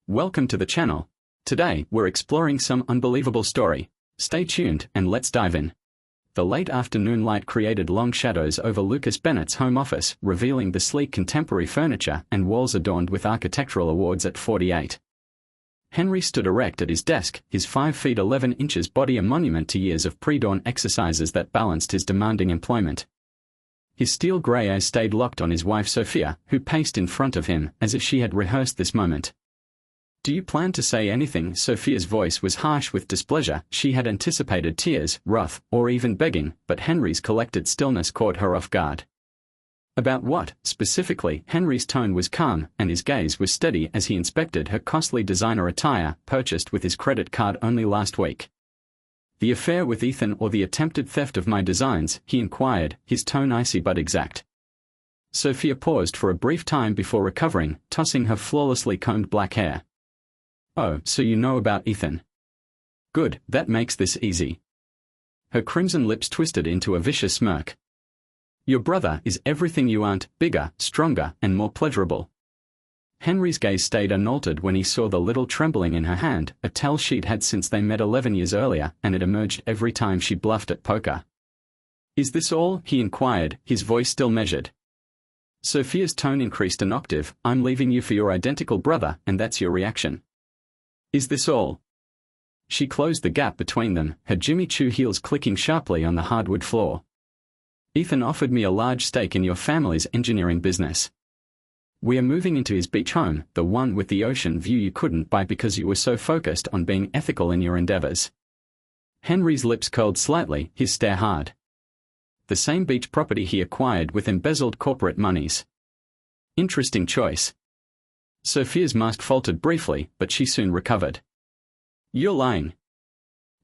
Welcome to the channel. Today, we're exploring some unbelievable story. Stay tuned and let's dive in. The late afternoon light created long shadows over Lucas Bennett's home office, revealing the sleek contemporary furniture and walls adorned with architectural awards at 48. Henry stood erect at his desk, his 5 feet 11 inches body a monument to years of pre-dawn exercises that balanced his demanding employment. His steel grey eyes stayed locked on his wife Sophia, who paced in front of him as if she had rehearsed this moment. "Do you plan to say anything?" Sophia's voice was harsh with displeasure. She had anticipated tears, wrath, or even begging, but Henry's collected stillness caught her off guard. About what, specifically? Henry's tone was calm, and his gaze was steady as he inspected her costly designer attire, purchased with his credit card only last week. "The affair with Ethan or the attempted theft of my designs?" he inquired, his tone icy but exact. Sophia paused for a brief time before recovering, tossing her flawlessly combed black hair. "Oh, so you know about Ethan. Good, that makes this easy." Her crimson lips twisted into a vicious smirk. "Your brother is everything you aren't: bigger, stronger, and more pleasurable." Henry's gaze stayed unaltered when he saw the little trembling in her hand, a tell she'd had since they met 11 years earlier, and it emerged every time she bluffed at poker. "Is this all?" he inquired, his voice still measured. Sophia's tone increased an octave. "I'm leaving you for your identical brother, and that's your reaction. Is this all?" She closed the gap between them, her Jimmy Choo heels clicking sharply on the hardwood floor. "Ethan offered me a large stake in your family's engineering business. We are moving into his beach home, the one with the ocean view you couldn't buy because you were so focused on being ethical in your endeavors." Henry's lips curled slightly, his stare hard. "The same beach property he acquired with embezzled corporate monies. Interesting choice." Sophia's mask faltered briefly, but she soon recovered. "You're lying.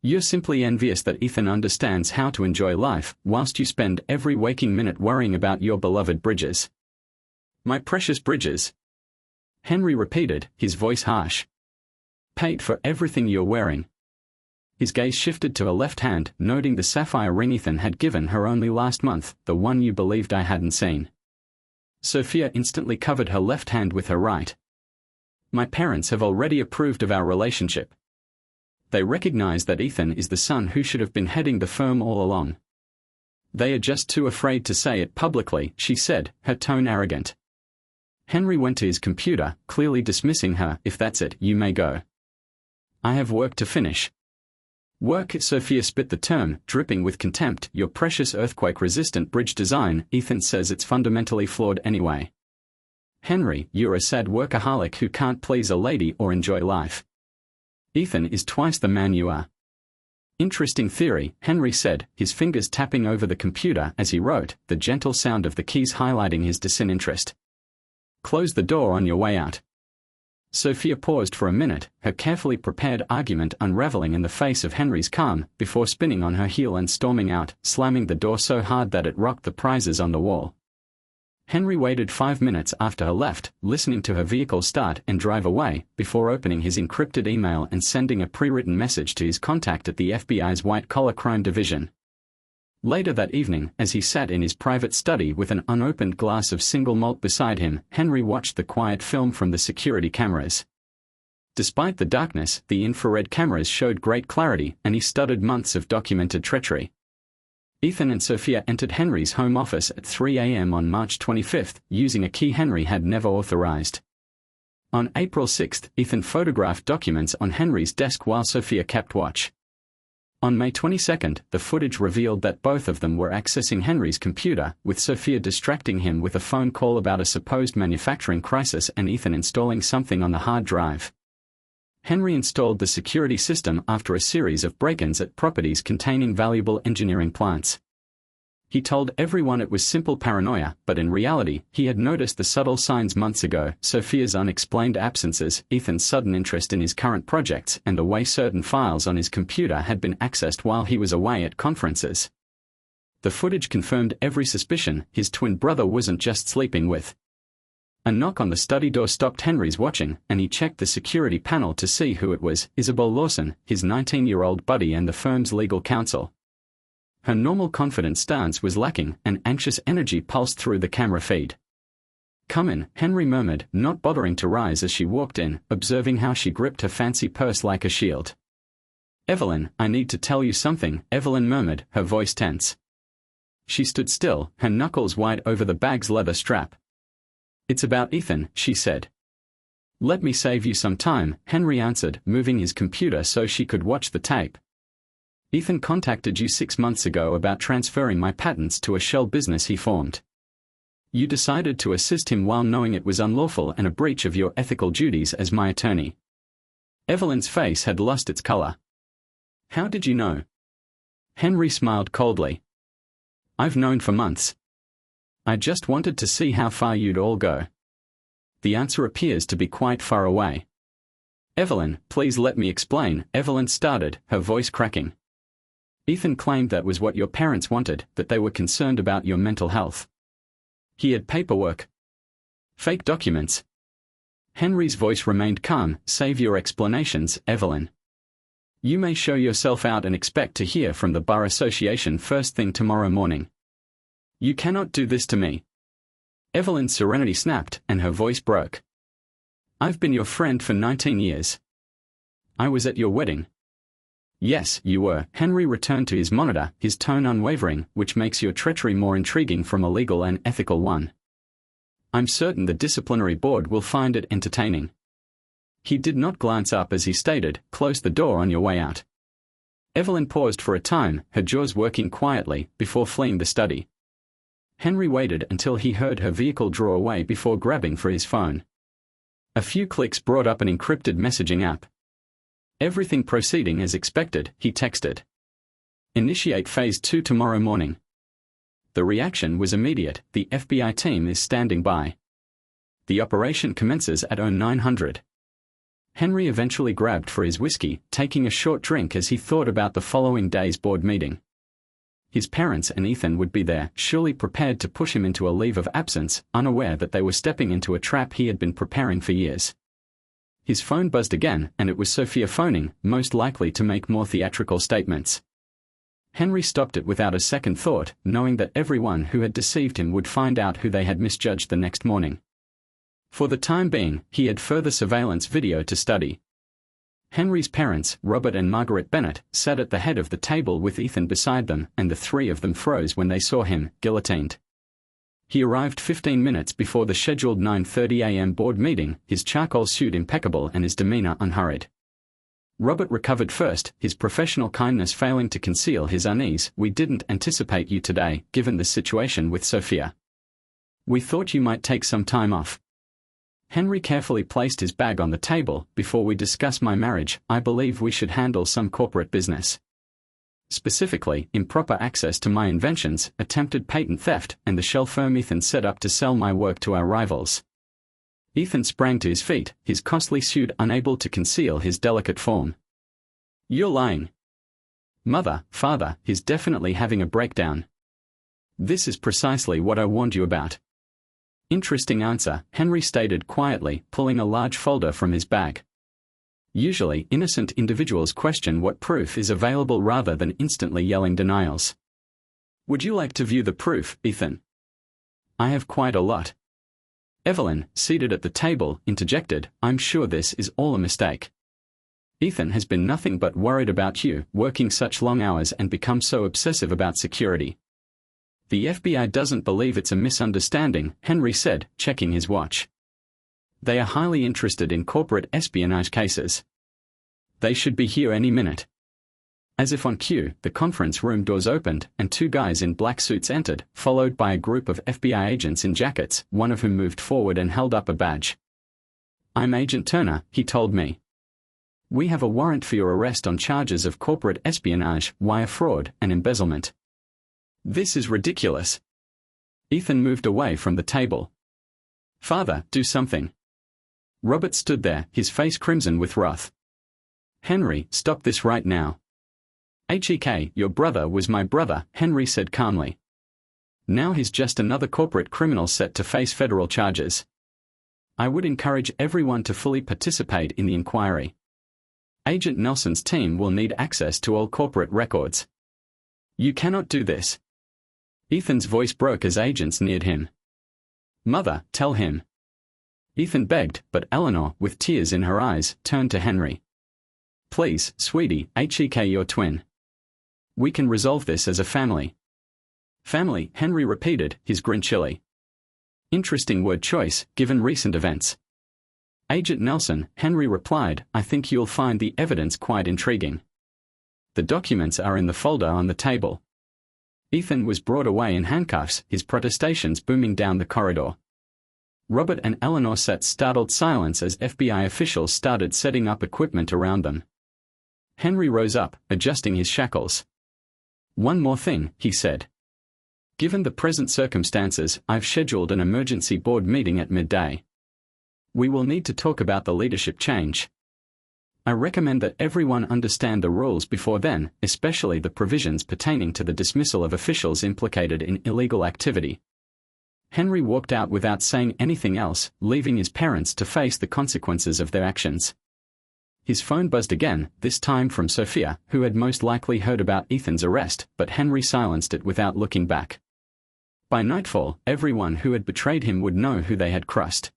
You're simply envious that Ethan understands how to enjoy life, whilst you spend every waking minute worrying about your beloved Bridges." "My precious Bridges?" Henry repeated, his voice harsh. "Paid for everything you're wearing." His gaze shifted to her left hand, noting the sapphire ring Ethan had given her only last month, the one you believed I hadn't seen. Sophia instantly covered her left hand with her right. "My parents have already approved of our relationship. They recognize that Ethan is the son who should have been heading the firm all along. They are just too afraid to say it publicly," she said, her tone arrogant. Henry went to his computer, clearly dismissing her. "If that's it, you may go. I have work to finish." "Work?" Sophia spit the term, dripping with contempt. "Your precious earthquake-resistant bridge design, Ethan says it's fundamentally flawed anyway. Henry, you're a sad workaholic who can't please a lady or enjoy life. Ethan is twice the man you are." "Interesting theory," Henry said, his fingers tapping over the computer as he wrote, the gentle sound of the keys highlighting his disinterest. "Close the door on your way out." Sophia paused for a minute, her carefully prepared argument unraveling in the face of Henry's calm, before spinning on her heel and storming out, slamming the door so hard that it rocked the prizes on the wall. Henry waited 5 minutes after her left, listening to her vehicle start and drive away, before opening his encrypted email and sending a pre-written message to his contact at the FBI's white-collar crime division. Later that evening, as he sat in his private study with an unopened glass of single malt beside him, Henry watched the quiet film from the security cameras. Despite the darkness, the infrared cameras showed great clarity, and he studied months of documented treachery. Ethan and Sophia entered Henry's home office at 3 a.m. on March 25, using a key Henry had never authorized. On April 6, Ethan photographed documents on Henry's desk while Sophia kept watch. On May 22, the footage revealed that both of them were accessing Henry's computer, with Sophia distracting him with a phone call about a supposed manufacturing crisis and Ethan installing something on the hard drive. Henry installed the security system after a series of break-ins at properties containing valuable engineering plants. He told everyone it was simple paranoia, but in reality, he had noticed the subtle signs months ago: Sophia's unexplained absences, Ethan's sudden interest in his current projects, and the way certain files on his computer had been accessed while he was away at conferences. The footage confirmed every suspicion: his twin brother wasn't just sleeping with. A knock on the study door stopped Henry's watching, and he checked the security panel to see who it was: Isabel Lawson, his 19-year-old buddy and the firm's legal counsel. Her normal confident stance was lacking, and anxious energy pulsed through the camera feed. "Come in," Henry murmured, not bothering to rise as she walked in, observing how she gripped her fancy purse like a shield. "Evelyn, I need to tell you something," Evelyn murmured, her voice tense. She stood still, her knuckles wide over the bag's leather strap. "It's about Ethan," she said. "Let me save you some time," Henry answered, moving his computer so she could watch the tape. "Ethan contacted you 6 months ago about transferring my patents to a shell business he formed. You decided to assist him while knowing it was unlawful and a breach of your ethical duties as my attorney." Evelyn's face had lost its color. "How did you know?" Henry smiled coldly. "I've known for months. I just wanted to see how far you'd all go. The answer appears to be quite far away." "Evelyn, please let me explain," Evelyn started, her voice cracking. "Ethan claimed that was what your parents wanted, that they were concerned about your mental health. He had paperwork. Fake documents." Henry's voice remained calm. "Save your explanations, Evelyn. You may show yourself out and expect to hear from the Bar Association first thing tomorrow morning. You cannot do this to me." Evelyn's serenity snapped, and her voice broke. "I've been your friend for 19 years. I was at your wedding." "Yes, you were." Henry returned to his monitor, his tone unwavering, "which makes your treachery more intriguing from a legal and ethical one. I'm certain the disciplinary board will find it entertaining." He did not glance up as he stated, "Close the door on your way out." Evelyn paused for a time, her jaws working quietly, before fleeing the study. Henry waited until he heard her vehicle draw away before grabbing for his phone. A few clicks brought up an encrypted messaging app. "Everything proceeding as expected," he texted. "Initiate Phase 2 tomorrow morning." The reaction was immediate. "The FBI team is standing by. The operation commences at 0900. Henry eventually grabbed for his whiskey, taking a short drink as he thought about the following day's board meeting. His parents and Ethan would be there, surely prepared to push him into a leave of absence, unaware that they were stepping into a trap he had been preparing for years. His phone buzzed again, and it was Sophia phoning, most likely to make more theatrical statements. Henry stopped it without a second thought, knowing that everyone who had deceived him would find out who they had misjudged the next morning. For the time being, he had further surveillance video to study. Henry's parents, Robert and Margaret Bennett, sat at the head of the table with Ethan beside them, and the three of them froze when they saw him, guillotined. He arrived 15 minutes before the scheduled 9:30 a.m. board meeting, his charcoal suit impeccable and his demeanor unhurried. Robert recovered first, his professional kindness failing to conceal his unease. "We didn't anticipate you today, given the situation with Sophia. We thought you might take some time off." Henry carefully placed his bag on the table. "Before we discuss my marriage, I believe we should handle some corporate business. Specifically, improper access to my inventions, attempted patent theft, and the shell firm Ethan set up to sell my work to our rivals." Ethan sprang to his feet, his costly suit unable to conceal his delicate form. "You're lying." "Mother, father, he's definitely having a breakdown. This is precisely what I warned you about." "Interesting answer," Henry stated quietly, pulling a large folder from his bag. Usually, innocent individuals question what proof is available rather than instantly yelling denials. "Would you like to view the proof, Ethan?" "I have quite a lot." Evelyn, seated at the table, interjected, "I'm sure this is all a mistake. Ethan has been nothing but worried about you, working such long hours and become so obsessive about security." "The FBI doesn't believe it's a misunderstanding," Henry said, checking his watch. "They are highly interested in corporate espionage cases. They should be here any minute." As if on cue, the conference room doors opened, and two guys in black suits entered, followed by a group of FBI agents in jackets, one of whom moved forward and held up a badge. "I'm Agent Turner," he told me. "We have a warrant for your arrest on charges of corporate espionage, wire fraud, and embezzlement." "This is ridiculous." Ethan moved away from the table. "Father, do something." Robert stood there, his face crimson with wrath. "Henry, stop this right now." "Hek, your brother was my brother," Henry said calmly. "Now he's just another corporate criminal set to face federal charges. I would encourage everyone to fully participate in the inquiry. Agent Nelson's team will need access to all corporate records." "You cannot do this." Ethan's voice broke as agents neared him. "Mother, tell him." Ethan begged, but Eleanor, with tears in her eyes, turned to Henry. Please, sweetie, HEK your twin. We can resolve this as a family. Family, Henry repeated, his grin chilly. Interesting word choice, given recent events. Agent Nelson, Henry replied, I think you'll find the evidence quite intriguing. The documents are in the folder on the table. Ethan was brought away in handcuffs, his protestations booming down the corridor. Robert and Eleanor sat startled silence as FBI officials started setting up equipment around them. Henry rose up, adjusting his shackles. One more thing, he said. Given the present circumstances, I've scheduled an emergency board meeting at midday. We will need to talk about the leadership change. I recommend that everyone understand the rules before then, especially the provisions pertaining to the dismissal of officials implicated in illegal activity. Henry walked out without saying anything else, leaving his parents to face the consequences of their actions. His phone buzzed again, this time from Sophia, who had most likely heard about Ethan's arrest, but Henry silenced it without looking back. By nightfall, everyone who had betrayed him would know who they had crossed.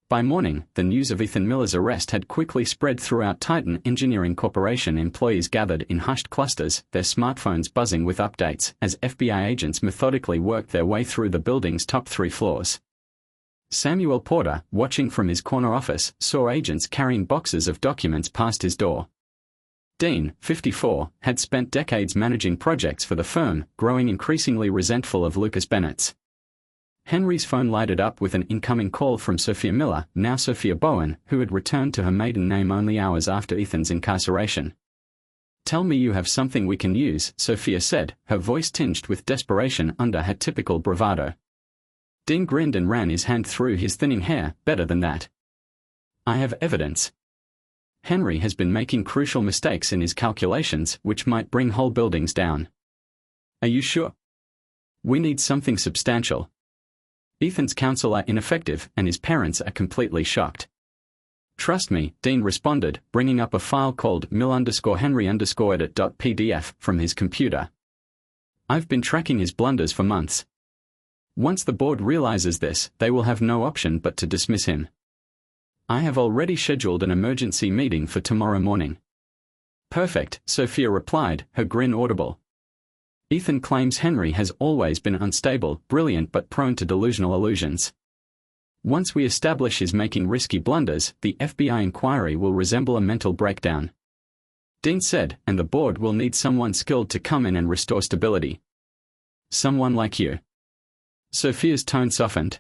By morning, the news of Ethan Miller's arrest had quickly spread throughout Titan Engineering Corporation. Employees gathered in hushed clusters, their smartphones buzzing with updates, as FBI agents methodically worked their way through the building's top 3 floors. Samuel Porter, watching from his corner office, saw agents carrying boxes of documents past his door. Dean, 54, had spent decades managing projects for the firm, growing increasingly resentful of Lucas Bennett's. Henry's phone lighted up with an incoming call from Sophia Miller, now Sophia Bowen, who had returned to her maiden name only hours after Ethan's incarceration. Tell me you have something we can use, Sophia said, her voice tinged with desperation under her typical bravado. Dean grinned and ran his hand through his thinning hair. Better than that. I have evidence. Henry has been making crucial mistakes in his calculations, which might bring whole buildings down. Are you sure? We need something substantial. Ethan's counsel are ineffective, and his parents are completely shocked. Trust me, Dean responded, bringing up a file called mil_henry_edit.pdf from his computer. I've been tracking his blunders for months. Once the board realizes this, they will have no option but to dismiss him. I have already scheduled an emergency meeting for tomorrow morning. Perfect, Sophia replied, her grin audible. Ethan claims Henry has always been unstable, brilliant but prone to delusional illusions. Once we establish his making risky blunders, the FBI inquiry will resemble a mental breakdown. Dean said, and the board will need someone skilled to come in and restore stability. Someone like you. Sophia's tone softened.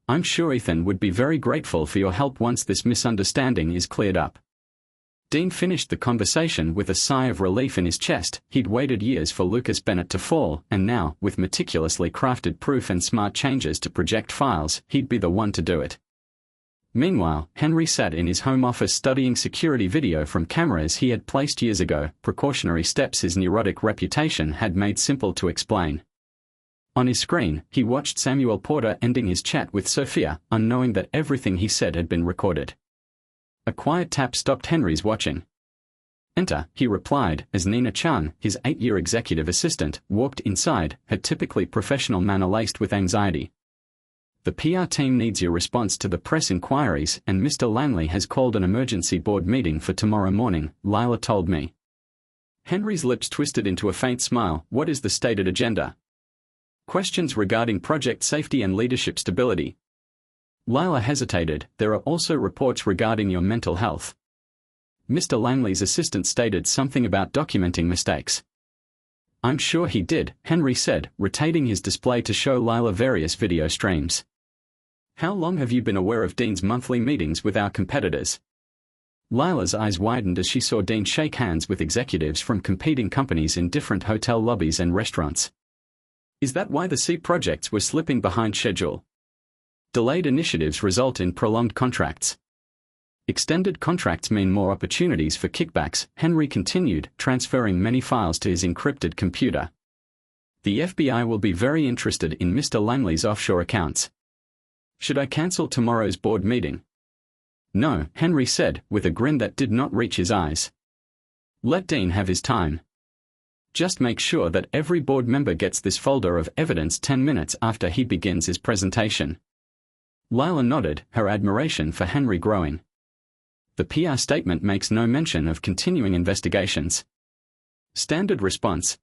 I'm sure Ethan would be very grateful for your help once this misunderstanding is cleared up. Dean finished the conversation with a sigh of relief in his chest. He'd waited years for Lucas Bennett to fall, and now, with meticulously crafted proof and smart changes to project files, he'd be the one to do it. Meanwhile, Henry sat in his home office studying security video from cameras he had placed years ago, precautionary steps his neurotic reputation had made simple to explain. On his screen, he watched Samuel Porter ending his chat with Sophia, unknowing that everything he said had been recorded. A quiet tap stopped Henry's watching. Enter, he replied, as Nina Chan, his 8-year executive assistant, walked inside, her typically professional manner laced with anxiety. The PR team needs your response to the press inquiries, and Mr. Langley has called an emergency board meeting for tomorrow morning, Lila told me. Henry's lips twisted into a faint smile. What is the stated agenda? Questions regarding project safety and leadership stability. Lila hesitated. There are also reports regarding your mental health. Mr. Langley's assistant stated something about documenting mistakes. I'm sure he did, Henry said, rotating his display to show Lila various video streams. How long have you been aware of Dean's monthly meetings with our competitors? Lila's eyes widened as she saw Dean shake hands with executives from competing companies in different hotel lobbies and restaurants. Is that why the C projects were slipping behind schedule? Delayed initiatives result in prolonged contracts. Extended contracts mean more opportunities for kickbacks, Henry continued, transferring many files to his encrypted computer. The FBI will be very interested in Mr. Langley's offshore accounts. Should I cancel tomorrow's board meeting? No, Henry said, with a grin that did not reach his eyes. Let Dean have his time. Just make sure that every board member gets this folder of evidence 10 minutes after he begins his presentation. Lila nodded, her admiration for Henry growing. The PR statement makes no mention of continuing investigations. Standard response.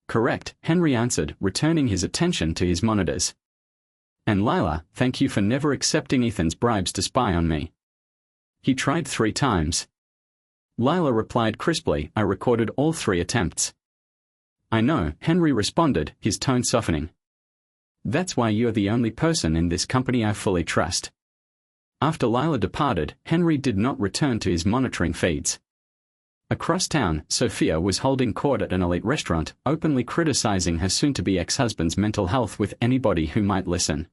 Correct, Henry answered, returning his attention to his monitors. And Lila, thank you for never accepting Ethan's bribes to spy on me. He tried 3 times. Lila replied crisply, I recorded all 3 attempts. I know, Henry responded, his tone softening. That's why you're the only person in this company I fully trust. After Lila departed, Henry did not return to his monitoring feeds. Across town, Sophia was holding court at an elite restaurant, openly criticizing her soon-to-be ex-husband's mental health with anybody who might listen.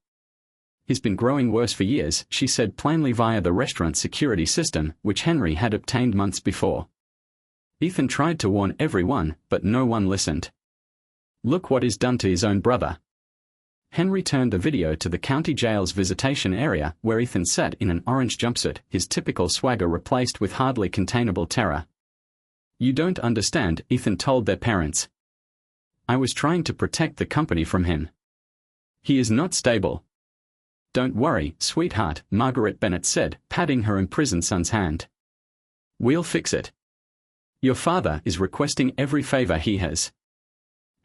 He's been growing worse for years, she said plainly via the restaurant's security system, which Henry had obtained months before. Ethan tried to warn everyone, but no one listened. Look what he's done to his own brother. Henry turned the video to the county jail's visitation area, where Ethan sat in an orange jumpsuit, his typical swagger replaced with hardly containable terror. You don't understand, Ethan told their parents. I was trying to protect the company from him. He is not stable. Don't worry, sweetheart, Margaret Bennett said, patting her imprisoned son's hand. We'll fix it. Your father is requesting every favor he has.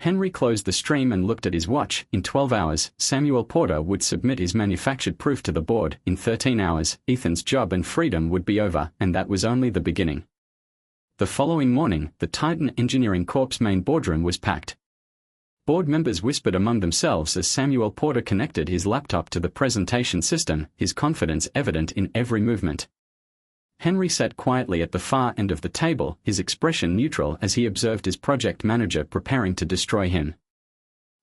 Henry closed the stream and looked at his watch. In 12 hours, Samuel Porter would submit his manufactured proof to the board. In 13 hours, Ethan's job and freedom would be over, and that was only the beginning. The following morning, the Titan Engineering Corp's main boardroom was packed. Board members whispered among themselves as Samuel Porter connected his laptop to the presentation system, his confidence evident in every movement. Henry sat quietly at the far end of the table, his expression neutral as he observed his project manager preparing to destroy him.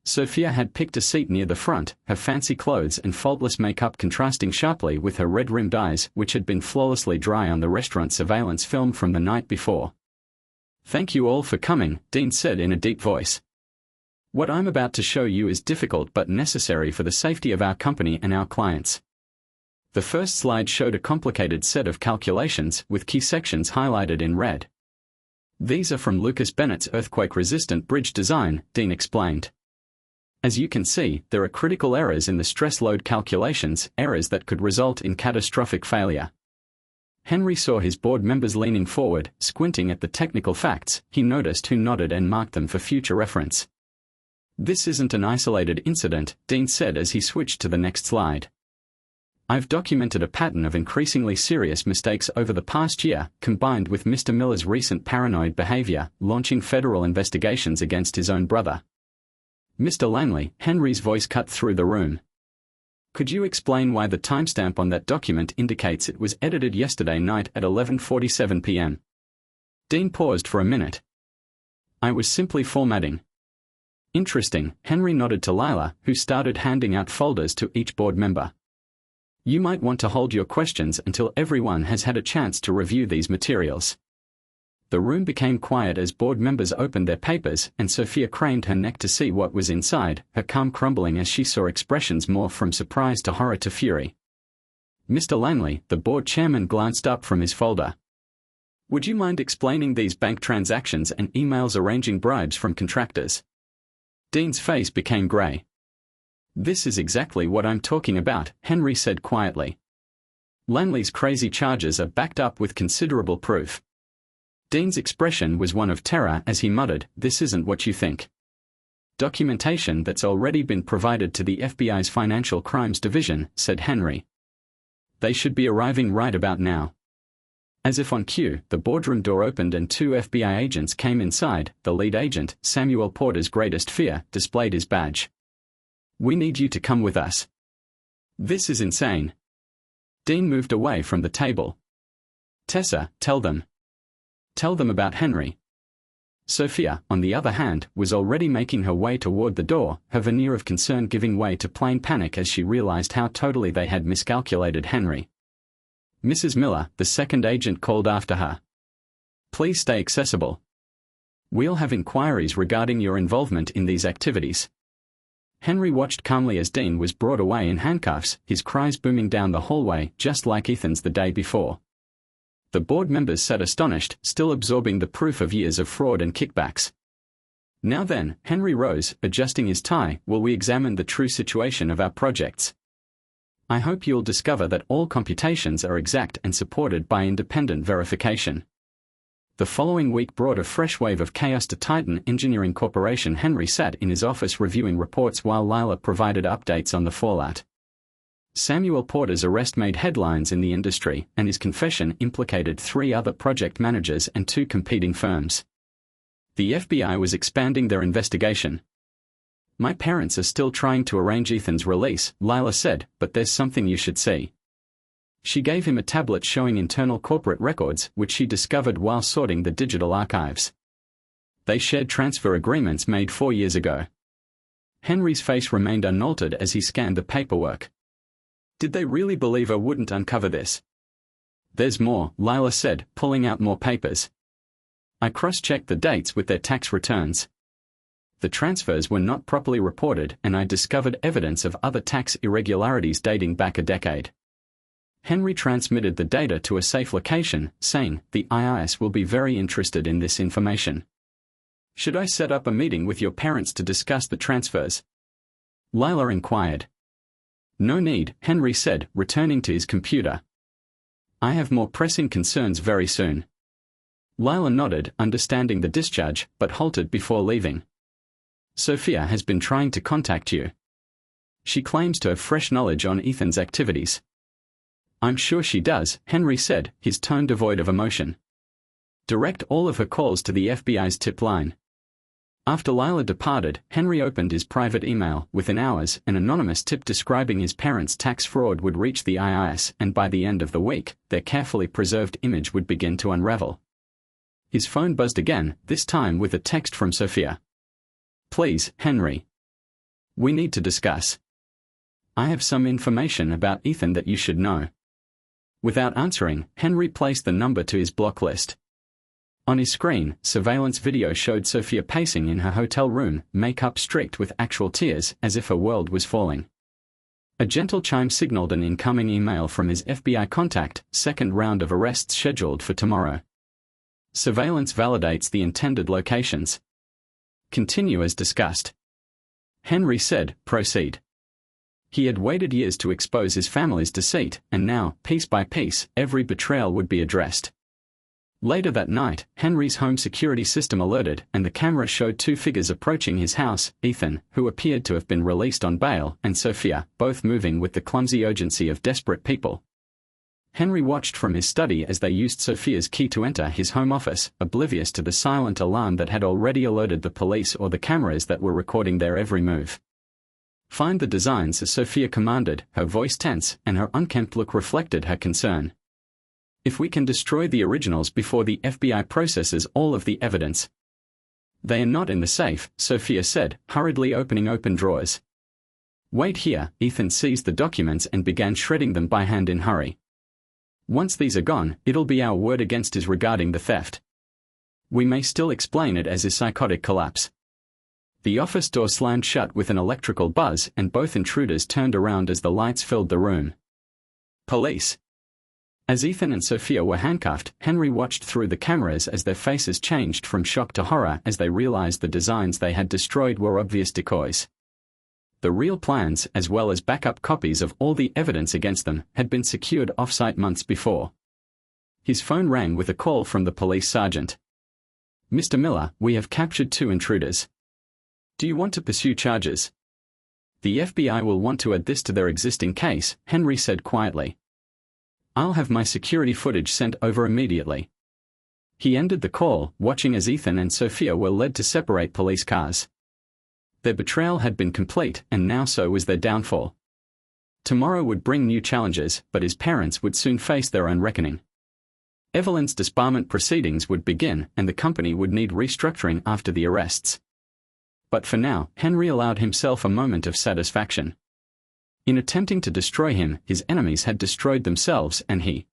Sophia had picked a seat near the front, her fancy clothes and faultless makeup contrasting sharply with her red-rimmed eyes, which had been flawlessly dry on the restaurant surveillance film from the night before. Thank you all for coming, Dean said in a deep voice. What I'm about to show you is difficult but necessary for the safety of our company and our clients. The first slide showed a complicated set of calculations with key sections highlighted in red. These are from Lucas Bennett's earthquake-resistant bridge design, Dean explained. As you can see, there are critical errors in the stress load calculations, errors that could result in catastrophic failure. Henry saw his board members leaning forward, squinting at the technical facts. He noticed who nodded and marked them for future reference. This isn't an isolated incident, Dean said as he switched to the next slide. I've documented a pattern of increasingly serious mistakes over the past year, combined with Mr. Miller's recent paranoid behavior, launching federal investigations against his own brother. Mr. Langley, Henry's voice cut through the room. Could you explain why the timestamp on that document indicates it was edited yesterday night at 11:47 p.m.? Dean paused for a minute. I was simply formatting. Interesting, Henry nodded to Lila, who started handing out folders to each board member. You might want to hold your questions until everyone has had a chance to review these materials. The room became quiet as board members opened their papers, and Sophia craned her neck to see what was inside, her calm crumbling as she saw expressions morph from surprise to horror to fury. Mr. Langley, the board chairman, glanced up from his folder. Would you mind explaining these bank transactions and emails arranging bribes from contractors? Dean's face became grey. This is exactly what I'm talking about, Henry said quietly. Langley's crazy charges are backed up with considerable proof. Dean's expression was one of terror as he muttered, this isn't what you think. Documentation that's already been provided to the FBI's Financial Crimes Division, said Henry. They should be arriving right about now. As if on cue, the boardroom door opened and 2 FBI agents came inside. The lead agent, Samuel Porter's greatest fear, displayed his badge. We need you to come with us. This is insane. Dean moved away from the table. Tessa, tell them. Tell them about Henry. Sophia, on the other hand, was already making her way toward the door, her veneer of concern giving way to plain panic as she realized how totally they had miscalculated Henry. Mrs. Miller, the second agent, called after her. Please stay accessible. We'll have inquiries regarding your involvement in these activities. Henry watched calmly as Dean was brought away in handcuffs, his cries booming down the hallway, just like Ethan's the day before. The board members sat astonished, still absorbing the proof of years of fraud and kickbacks. Now then, Henry rose, adjusting his tie, will we examine the true situation of our projects? I hope you'll discover that all computations are exact and supported by independent verification. The following week brought a fresh wave of chaos to Titan Engineering Corporation. Henry sat in his office reviewing reports while Lila provided updates on the fallout. Samuel Porter's arrest made headlines in the industry, and his confession implicated 3 other project managers and 2 competing firms. The FBI was expanding their investigation. My parents are still trying to arrange Ethan's release, Lila said, but there's something you should see. She gave him a tablet showing internal corporate records, which she discovered while sorting the digital archives. They shared transfer agreements made 4 years ago. Henry's face remained unaltered as he scanned the paperwork. Did they really believe I wouldn't uncover this? There's more, Lila said, pulling out more papers. I cross-checked the dates with their tax returns. The transfers were not properly reported, and I discovered evidence of other tax irregularities dating back a decade. Henry transmitted the data to a safe location, saying, "The IRS will be very interested in this information. Should I set up a meeting with your parents to discuss the transfers?" Lila inquired. "No need," Henry said, returning to his computer. "I have more pressing concerns very soon." Lila nodded, understanding the discharge, but halted before leaving. "Sophia has been trying to contact you. She claims to have fresh knowledge on Ethan's activities." "I'm sure she does," Henry said, his tone devoid of emotion. "Direct all of her calls to the FBI's tip line." After Lila departed, Henry opened his private email. Within hours, an anonymous tip describing his parents' tax fraud would reach the IRS, and by the end of the week, their carefully preserved image would begin to unravel. His phone buzzed again, this time with a text from Sophia. "Please, Henry. We need to discuss. I have some information about Ethan that you should know." Without answering, Henry placed the number to his block list. On his screen, surveillance video showed Sophia pacing in her hotel room, makeup streaked with actual tears, as if her world was falling. A gentle chime signaled an incoming email from his FBI contact, second round of arrests scheduled for tomorrow. Surveillance validates the intended locations. Continue as discussed. Henry said, proceed. He had waited years to expose his family's deceit, and now, piece by piece, every betrayal would be addressed. Later that night, Henry's home security system alerted, and the camera showed 2 figures approaching his house, Ethan, who appeared to have been released on bail, and Sophia, both moving with the clumsy urgency of desperate people. Henry watched from his study as they used Sophia's key to enter his home office, oblivious to the silent alarm that had already alerted the police or the cameras that were recording their every move. "Find the designs," as Sophia commanded, her voice tense, and her unkempt look reflected her concern. "If we can destroy the originals before the FBI processes all of the evidence." "They are not in the safe," Sophia said, hurriedly opening open drawers. "Wait here." Ethan seized the documents and began shredding them by hand in hurry. "Once these are gone, it'll be our word against his regarding the theft. We may still explain it as his psychotic collapse." The office door slammed shut with an electrical buzz, and both intruders turned around as the lights filled the room. "Police." As Ethan and Sophia were handcuffed, Henry watched through the cameras as their faces changed from shock to horror as they realized the designs they had destroyed were obvious decoys. The real plans, as well as backup copies of all the evidence against them, had been secured off-site months before. His phone rang with a call from the police sergeant. "Mr. Miller, we have captured 2 intruders. Do you want to pursue charges?" "The FBI will want to add this to their existing case," Henry said quietly. "I'll have my security footage sent over immediately." He ended the call, watching as Ethan and Sophia were led to separate police cars. Their betrayal had been complete, and now so was their downfall. Tomorrow would bring new challenges, but his parents would soon face their own reckoning. Evelyn's disbarment proceedings would begin, and the company would need restructuring after the arrests. But for now, Henry allowed himself a moment of satisfaction. In attempting to destroy him, his enemies had destroyed themselves and he.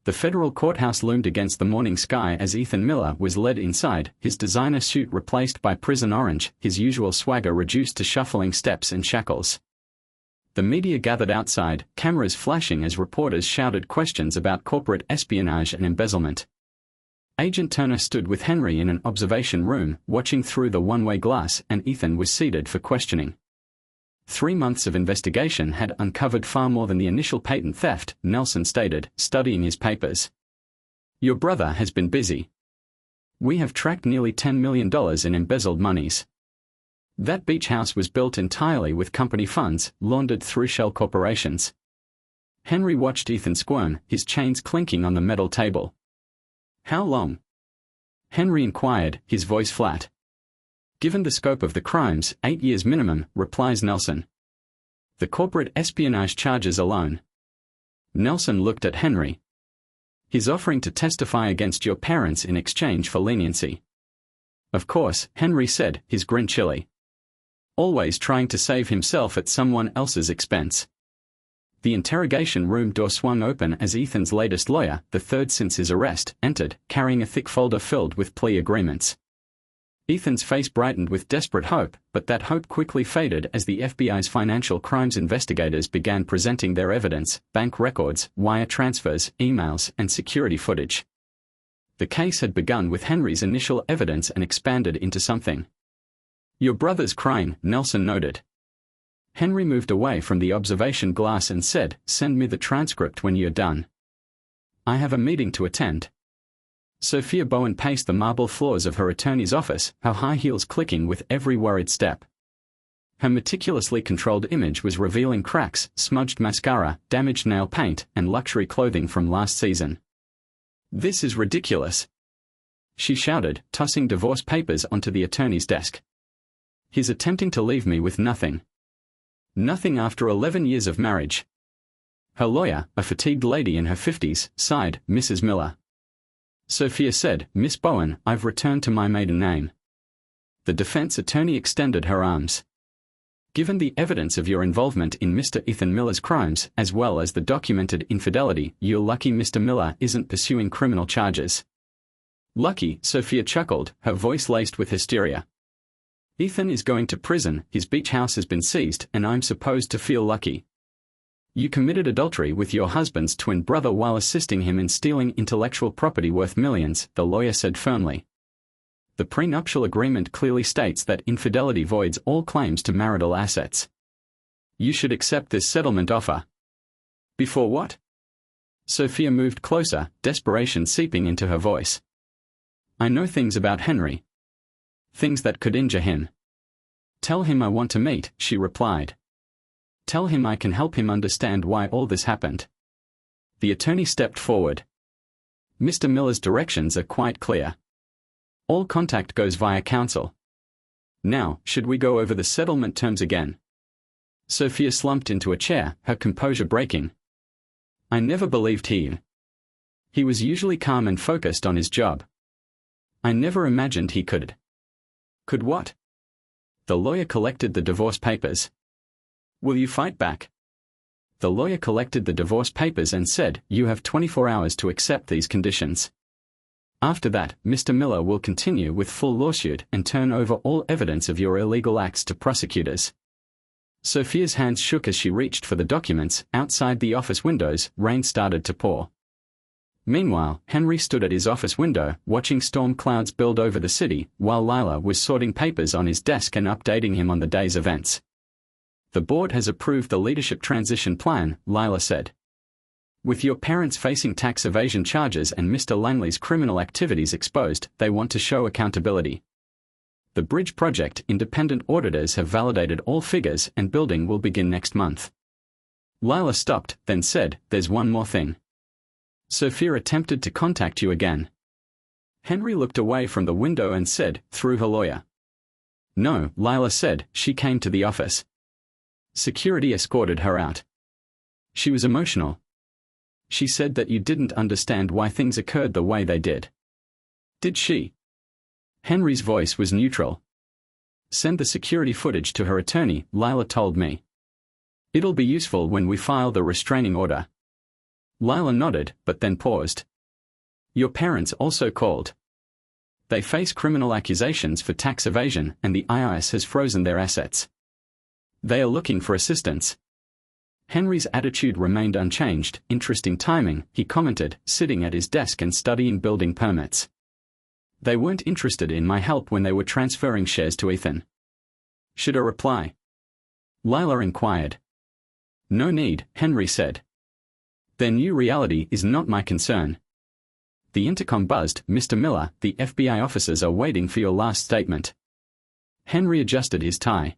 The federal courthouse loomed against the morning sky as Ethan Miller was led inside, his designer suit replaced by prison orange, his usual swagger reduced to shuffling steps and shackles. The media gathered outside, cameras flashing as reporters shouted questions about corporate espionage and embezzlement. Agent Turner stood with Henry in an observation room, watching through the one-way glass, and Ethan was seated for questioning. 3 months of investigation had uncovered far more than the initial patent theft, Nelson stated, studying his papers. Your brother has been busy. We have tracked nearly $10 million in embezzled monies. That beach house was built entirely with company funds, laundered through shell corporations. Henry watched Ethan squirm, his chains clinking on the metal table. How long? Henry inquired, his voice flat. Given the scope of the crimes, 8 years minimum, replies Nelson. The corporate espionage charges alone. Nelson looked at Henry. He's offering to testify against your parents in exchange for leniency. Of course, Henry said, his grin chilly. Always trying to save himself at someone else's expense. The interrogation room door swung open as Ethan's latest lawyer, the third since his arrest, entered, carrying a thick folder filled with plea agreements. Ethan's face brightened with desperate hope, but that hope quickly faded as the FBI's financial crimes investigators began presenting their evidence, bank records, wire transfers, emails, and security footage. The case had begun with Henry's initial evidence and expanded into something. Your brother's crying, Nelson noted. Henry moved away from the observation glass and said, send me the transcript when you're done. I have a meeting to attend. Sophia Bowen paced the marble floors of her attorney's office, her high heels clicking with every worried step. Her meticulously controlled image was revealing cracks, smudged mascara, damaged nail paint, and luxury clothing from last season. This is ridiculous, she shouted, tossing divorce papers onto the attorney's desk. He's attempting to leave me with nothing. Nothing after 11 years of marriage. Her lawyer, a fatigued lady in her 50s, sighed, Mrs. Miller. Sophia said, Miss Bowen, I've returned to my maiden name. The defense attorney extended her arms. Given the evidence of your involvement in Mr. Ethan Miller's crimes, as well as the documented infidelity, you're lucky Mr. Miller isn't pursuing criminal charges. Lucky, Sophia chuckled, her voice laced with hysteria. Ethan is going to prison, his beach house has been seized, and I'm supposed to feel lucky. You committed adultery with your husband's twin brother while assisting him in stealing intellectual property worth millions, the lawyer said firmly. The prenuptial agreement clearly states that infidelity voids all claims to marital assets. You should accept this settlement offer. Before what? Sophia moved closer, desperation seeping into her voice. I know things about Henry. Things that could injure him. Tell him I want to meet, she replied. Tell him I can help him understand why all this happened. The attorney stepped forward. Mr. Miller's directions are quite clear. All contact goes via counsel. Now, should we go over the settlement terms again? Sophia slumped into a chair, her composure breaking. I never believed he was usually calm and focused on his job. I never imagined he could. Could what? The lawyer collected the divorce papers. Will you fight back? The lawyer collected the divorce papers and said, you have 24 hours to accept these conditions. After that, Mr. Miller will continue with full lawsuit and turn over all evidence of your illegal acts to prosecutors. Sophia's hands shook as she reached for the documents. Outside the office windows, rain started to pour. Meanwhile, Henry stood at his office window, watching storm clouds build over the city, while Lila was sorting papers on his desk and updating him on the day's events. The board has approved the leadership transition plan, Lila said. With your parents facing tax evasion charges and Mr. Langley's criminal activities exposed, they want to show accountability. The bridge project independent auditors have validated all figures and building will begin next month. Lila stopped, then said, there's one more thing. Sophia attempted to contact you again. Henry looked away from the window and said, through her lawyer. No, Lila said, she came to the office. Security escorted her out. She was emotional. She said that you didn't understand why things occurred the way they did. Did she? Henry's voice was neutral. Send the security footage to her attorney, Lila told me. It'll be useful when we file the restraining order. Lila nodded, but then paused. Your parents also called. They face criminal accusations for tax evasion and the IRS has frozen their assets. They are looking for assistance. Henry's attitude remained unchanged. Interesting timing, he commented, sitting at his desk and studying building permits. They weren't interested in my help when they were transferring shares to Ethan. Should I reply? Lila inquired. No need, Henry said. Their new reality is not my concern. The intercom buzzed. Mr. Miller, the FBI officers are waiting for your last statement. Henry adjusted his tie.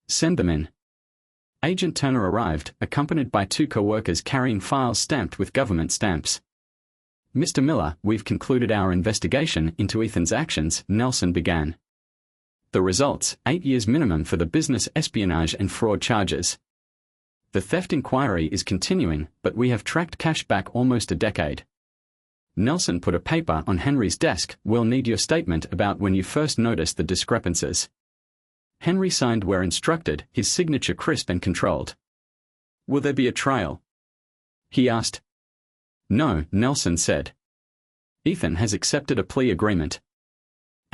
Send them in. Agent Turner arrived, accompanied by 2 co-workers carrying files stamped with government stamps. Mr. Miller, we've concluded our investigation into Ethan's actions, Nelson began. The results, 8 years minimum for the business espionage and fraud charges. The theft inquiry is continuing, but we have tracked cash back almost a decade. Nelson put a paper on Henry's desk. We'll need your statement about when you first noticed the discrepancies. Henry signed where instructed, his signature crisp and controlled. Will there be a trial? He asked. No, Nelson said. Ethan has accepted a plea agreement.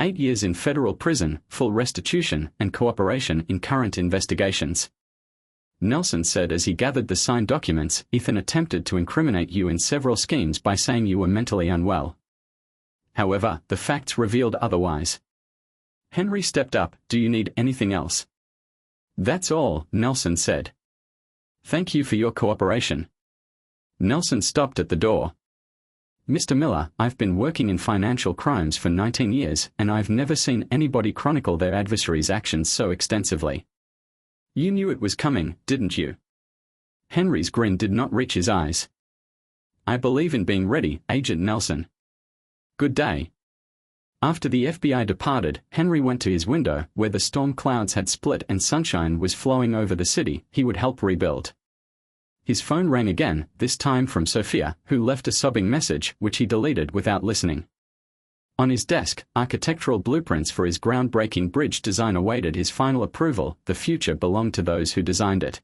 8 years in federal prison, full restitution, and cooperation in current investigations. Nelson said as he gathered the signed documents, Ethan attempted to incriminate you in several schemes by saying you were mentally unwell. However, the facts revealed otherwise. Henry stepped up. Do you need anything else? That's all, Nelson said. Thank you for your cooperation. Nelson stopped at the door. Mr. Miller, I've been working in financial crimes for 19 years, and I've never seen anybody chronicle their adversary's actions so extensively. You knew it was coming, didn't you? Henry's grin did not reach his eyes. I believe in being ready, Agent Nelson. Good day. After the FBI departed, Henry went to his window, where the storm clouds had split and sunshine was flowing over the city. He would help rebuild. His phone rang again, this time from Sophia, who left a sobbing message, which he deleted without listening. On his desk, architectural blueprints for his groundbreaking bridge design awaited his final approval. The future belonged to those who designed it.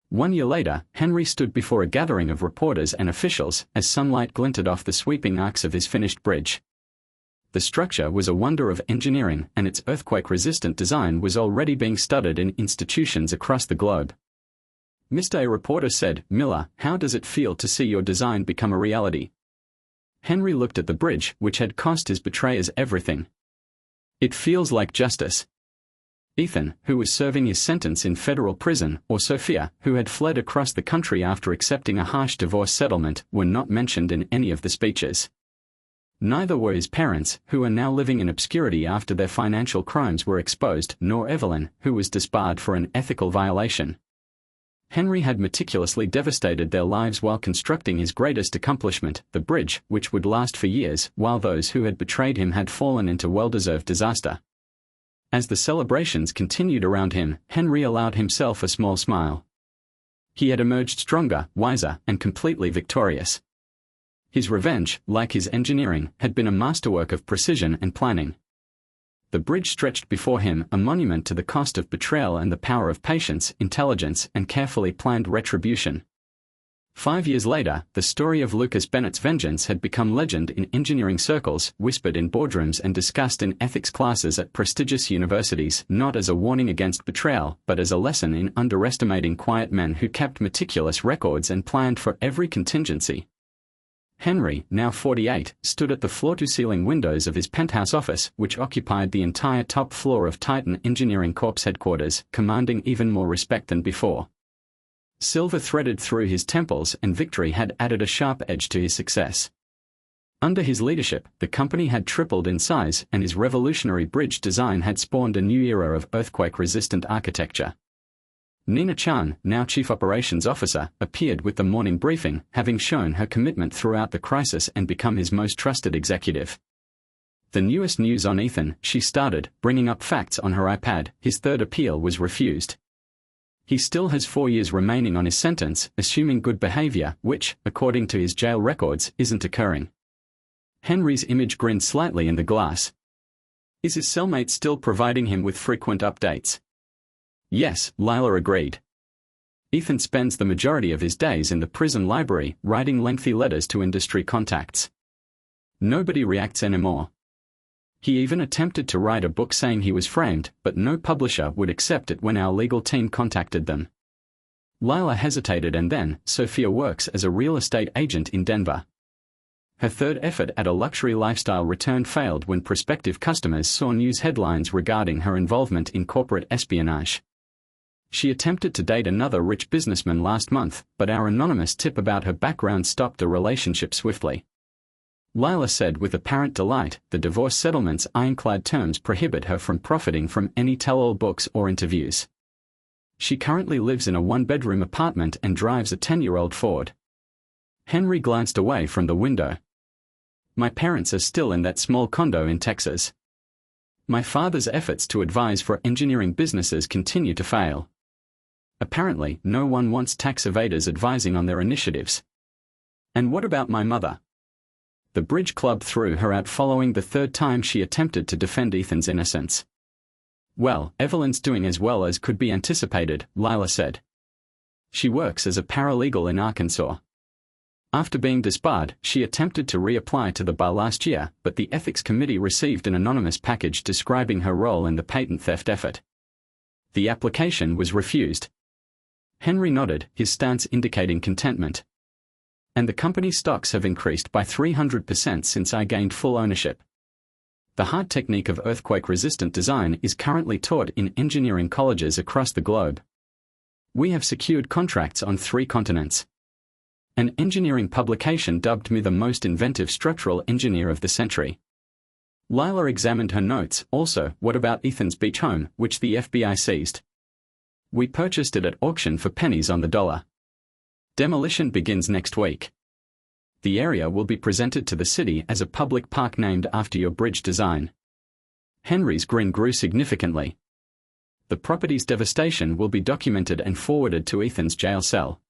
1 year later, Henry stood before a gathering of reporters and officials as sunlight glinted off the sweeping arcs of his finished bridge. The structure was a wonder of engineering, and its earthquake-resistant design was already being studied in institutions across the globe. Mr. A reporter said, Miller, how does it feel to see your design become a reality? Henry looked at the bridge, which had cost his betrayers everything. It feels like justice. Ethan, who was serving his sentence in federal prison, or Sophia, who had fled across the country after accepting a harsh divorce settlement, were not mentioned in any of the speeches. Neither were his parents, who are now living in obscurity after their financial crimes were exposed, nor Evelyn, who was disbarred for an ethical violation. Henry had meticulously devastated their lives while constructing his greatest accomplishment, the bridge, which would last for years, while those who had betrayed him had fallen into well-deserved disaster. As the celebrations continued around him, Henry allowed himself a small smile. He had emerged stronger, wiser, and completely victorious. His revenge, like his engineering, had been a masterwork of precision and planning. The bridge stretched before him, a monument to the cost of betrayal and the power of patience, intelligence, and carefully planned retribution. 5 years later, the story of Lucas Bennett's vengeance had become legend in engineering circles, whispered in boardrooms and discussed in ethics classes at prestigious universities, not as a warning against betrayal, but as a lesson in underestimating quiet men who kept meticulous records and planned for every contingency. Henry, now 48, stood at the floor-to-ceiling windows of his penthouse office, which occupied the entire top floor of Titan Engineering Corp's headquarters, commanding even more respect than before. Silver threaded through his temples, and victory had added a sharp edge to his success. Under his leadership, the company had tripled in size, and his revolutionary bridge design had spawned a new era of earthquake-resistant architecture. Nina Chan, now Chief Operations Officer, appeared with the morning briefing, having shown her commitment throughout the crisis and become his most trusted executive. The newest news on Ethan, she started, bringing up facts on her iPad. His third appeal was refused. He still has 4 years remaining on his sentence, assuming good behavior, which, according to his jail records, isn't occurring. Henry's image grinned slightly in the glass. Is his cellmate still providing him with frequent updates? Yes, Lila agreed. Ethan spends the majority of his days in the prison library, writing lengthy letters to industry contacts. Nobody reacts anymore. He even attempted to write a book saying he was framed, but no publisher would accept it when our legal team contacted them. Lila hesitated, and then, Sophia works as a real estate agent in Denver. Her third effort at a luxury lifestyle return failed when prospective customers saw news headlines regarding her involvement in corporate espionage. She attempted to date another rich businessman last month, but our anonymous tip about her background stopped the relationship swiftly. Lila said with apparent delight, the divorce settlement's ironclad terms prohibit her from profiting from any tell-all books or interviews. She currently lives in a one-bedroom apartment and drives a 10-year-old Ford. Henry glanced away from the window. My parents are still in that small condo in Texas. My father's efforts to advise for engineering businesses continue to fail. Apparently, no one wants tax evaders advising on their initiatives. And what about my mother? The bridge club threw her out following the third time she attempted to defend Ethan's innocence. Well, Evelyn's doing as well as could be anticipated, Lila said. She works as a paralegal in Arkansas. After being disbarred, she attempted to reapply to the bar last year, but the ethics committee received an anonymous package describing her role in the patent theft effort. The application was refused. Henry nodded, his stance indicating contentment. And the company's stocks have increased by 300% since I gained full ownership. The hard technique of earthquake-resistant design is currently taught in engineering colleges across the globe. We have secured contracts on 3 continents. An engineering publication dubbed me the most inventive structural engineer of the century. Lila examined her notes. Also, what about Ethan's beach home, which the FBI seized? We purchased it at auction for pennies on the dollar. Demolition begins next week. The area will be presented to the city as a public park named after your bridge design. Henry's grin grew significantly. The property's devastation will be documented and forwarded to Ethan's jail cell.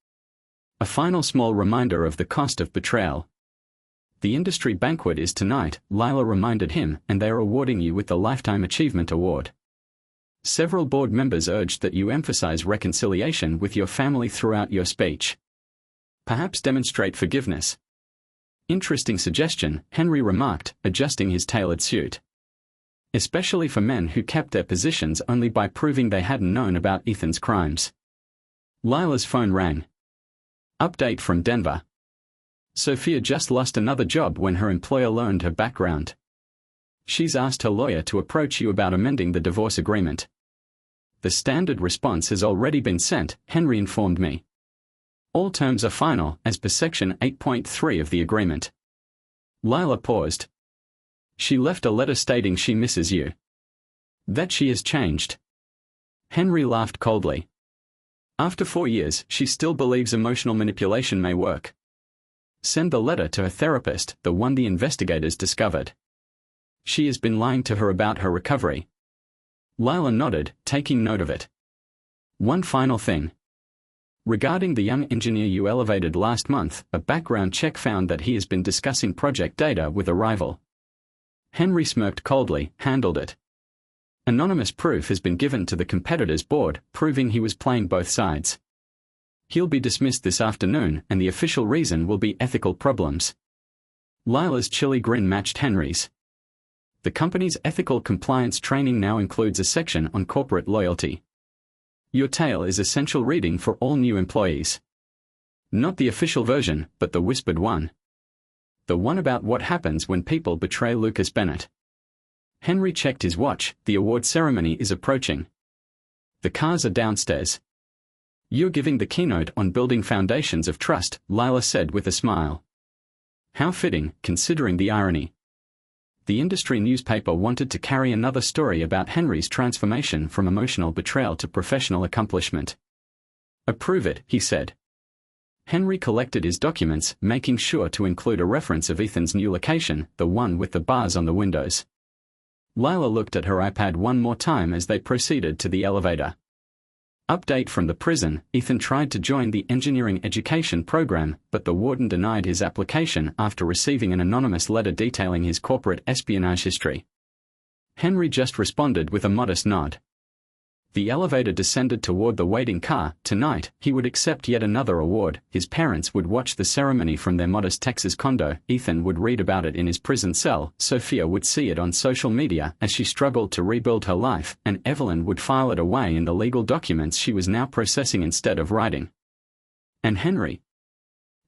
A final small reminder of the cost of betrayal. The industry banquet is tonight, Lila reminded him, and they are awarding you with the Lifetime Achievement Award. Several board members urged that you emphasize reconciliation with your family throughout your speech. Perhaps demonstrate forgiveness. Interesting suggestion, Henry remarked, adjusting his tailored suit. Especially for men who kept their positions only by proving they hadn't known about Ethan's crimes. Lila's phone rang. Update from Denver. Sophia just lost another job when her employer learned her background. She's asked her lawyer to approach you about amending the divorce agreement. The standard response has already been sent, Henry informed me. All terms are final, as per Section 8.3 of the agreement. Lila paused. She left a letter stating she misses you. That she has changed. Henry laughed coldly. After 4 years, she still believes emotional manipulation may work. Send the letter to her therapist, the one the investigators discovered. She has been lying to her about her recovery. Lila nodded, taking note of it. One final thing. Regarding the young engineer you elevated last month, a background check found that he has been discussing project data with a rival. Henry smirked coldly, handled it. Anonymous proof has been given to the competitor's board, proving he was playing both sides. He'll be dismissed this afternoon, and the official reason will be ethical problems. Lila's chilly grin matched Henry's. The company's ethical compliance training now includes a section on corporate loyalty. Your tale is essential reading for all new employees. Not the official version, but the whispered one. The one about what happens when people betray Lucas Bennett. Henry checked his watch, the award ceremony is approaching. The cars are downstairs. You're giving the keynote on building foundations of trust, Lila said with a smile. How fitting, considering the irony. The industry newspaper wanted to carry another story about Henry's transformation from emotional betrayal to professional accomplishment. Approve it, he said. Henry collected his documents, making sure to include a reference of Ethan's new location, the one with the bars on the windows. Lila looked at her iPad one more time as they proceeded to the elevator. Update from the prison, Ethan tried to join the engineering education program, but the warden denied his application after receiving an anonymous letter detailing his corporate espionage history. Henry just responded with a modest nod. The elevator descended toward the waiting car. Tonight, he would accept yet another award. His parents would watch the ceremony from their modest Texas condo. Ethan would read about it in his prison cell. Sophia would see it on social media as she struggled to rebuild her life, and Evelyn would file it away in the legal documents she was now processing instead of writing. And Henry?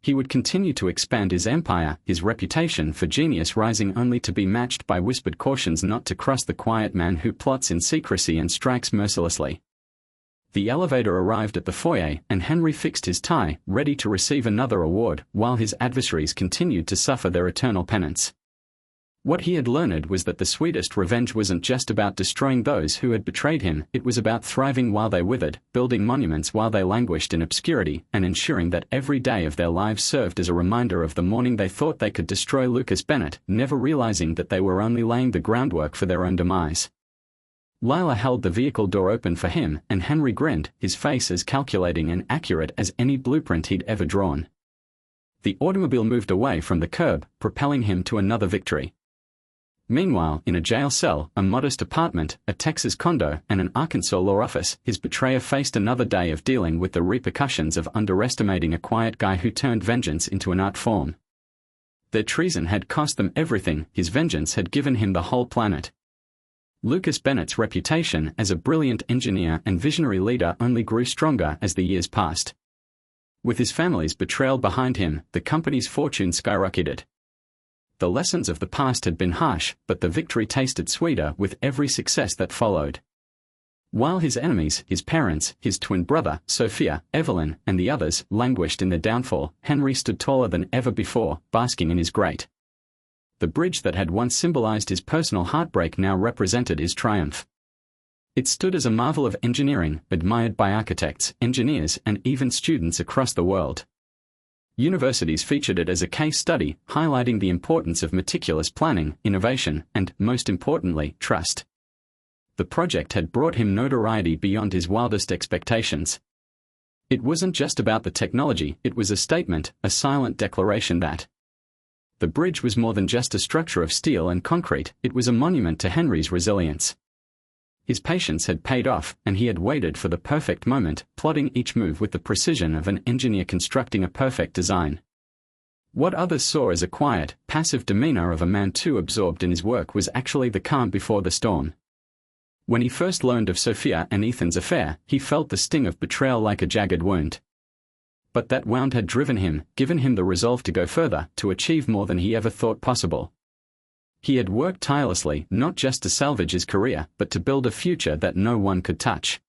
He would continue to expand his empire, his reputation for genius rising only to be matched by whispered cautions not to cross the quiet man who plots in secrecy and strikes mercilessly. The elevator arrived at the foyer, and Henry fixed his tie, ready to receive another award, while his adversaries continued to suffer their eternal penance. What he had learned was that the sweetest revenge wasn't just about destroying those who had betrayed him, it was about thriving while they withered, building monuments while they languished in obscurity, and ensuring that every day of their lives served as a reminder of the morning they thought they could destroy Lucas Bennett, never realizing that they were only laying the groundwork for their own demise. Lila held the vehicle door open for him, and Henry grinned, his face as calculating and accurate as any blueprint he'd ever drawn. The automobile moved away from the curb, propelling him to another victory. Meanwhile, in a jail cell, a modest apartment, a Texas condo, and an Arkansas law office, his betrayer faced another day of dealing with the repercussions of underestimating a quiet guy who turned vengeance into an art form. Their treason had cost them everything, his vengeance had given him the whole planet. Lucas Bennett's reputation as a brilliant engineer and visionary leader only grew stronger as the years passed. With his family's betrayal behind him, the company's fortune skyrocketed. The lessons of the past had been harsh, but the victory tasted sweeter with every success that followed. While his enemies, his parents, his twin brother, Sophia, Evelyn, and the others, languished in their downfall, Henry stood taller than ever before, basking in his great. The bridge that had once symbolized his personal heartbreak now represented his triumph. It stood as a marvel of engineering, admired by architects, engineers, and even students across the world. Universities featured it as a case study, highlighting the importance of meticulous planning, innovation, and, most importantly, trust. The project had brought him notoriety beyond his wildest expectations. It wasn't just about the technology, it was a statement, a silent declaration that the bridge was more than just a structure of steel and concrete, it was a monument to Henry's resilience. His patience had paid off, and he had waited for the perfect moment, plotting each move with the precision of an engineer constructing a perfect design. What others saw as a quiet, passive demeanor of a man too absorbed in his work was actually the calm before the storm. When he first learned of Sophia and Ethan's affair, he felt the sting of betrayal like a jagged wound. But that wound had driven him, given him the resolve to go further, to achieve more than he ever thought possible. He had worked tirelessly, not just to salvage his career, but to build a future that no one could touch.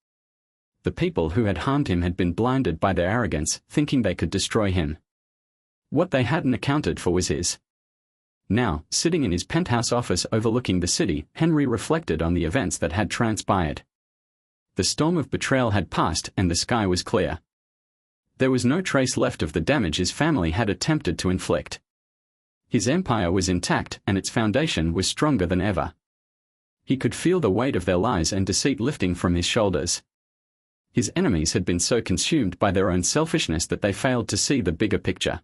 The people who had harmed him had been blinded by their arrogance, thinking they could destroy him. What they hadn't accounted for was his. Now, sitting in his penthouse office overlooking the city, Henry reflected on the events that had transpired. The storm of betrayal had passed, and the sky was clear. There was no trace left of the damage his family had attempted to inflict. His empire was intact, and its foundation was stronger than ever. He could feel the weight of their lies and deceit lifting from his shoulders. His enemies had been so consumed by their own selfishness that they failed to see the bigger picture.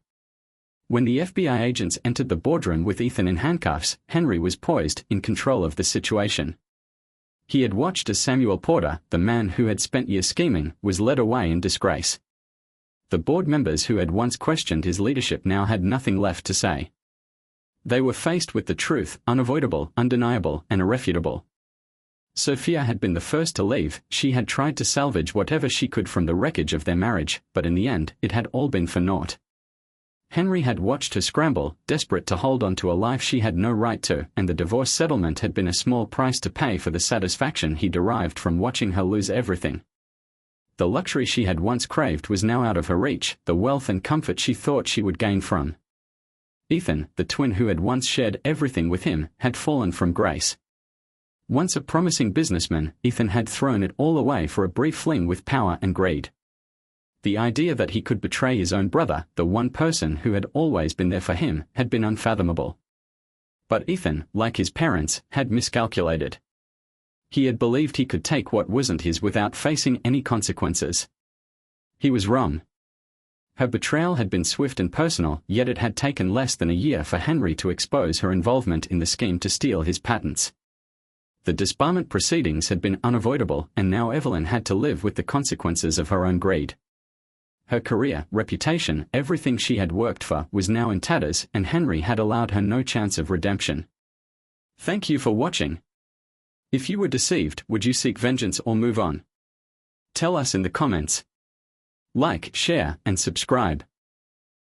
When the FBI agents entered the boardroom with Ethan in handcuffs, Henry was poised, in control of the situation. He had watched as Samuel Porter, the man who had spent years scheming, was led away in disgrace. The board members who had once questioned his leadership now had nothing left to say. They were faced with the truth, unavoidable, undeniable, and irrefutable. Sophia had been the first to leave, she had tried to salvage whatever she could from the wreckage of their marriage, but in the end, it had all been for naught. Henry had watched her scramble, desperate to hold on to a life she had no right to, and the divorce settlement had been a small price to pay for the satisfaction he derived from watching her lose everything. The luxury she had once craved was now out of her reach, the wealth and comfort she thought she would gain from. Ethan, the twin who had once shared everything with him, had fallen from grace. Once a promising businessman, Ethan had thrown it all away for a brief fling with power and greed. The idea that he could betray his own brother, the one person who had always been there for him, had been unfathomable. But Ethan, like his parents, had miscalculated. He had believed he could take what wasn't his without facing any consequences. He was wrong. Her betrayal had been swift and personal, yet it had taken less than a year for Henry to expose her involvement in the scheme to steal his patents. The disbarment proceedings had been unavoidable, and now Evelyn had to live with the consequences of her own greed. Her career, reputation, everything she had worked for, was now in tatters, and Henry had allowed her no chance of redemption. Thank you for watching. If you were deceived, would you seek vengeance or move on? Tell us in the comments. Like, share, and subscribe.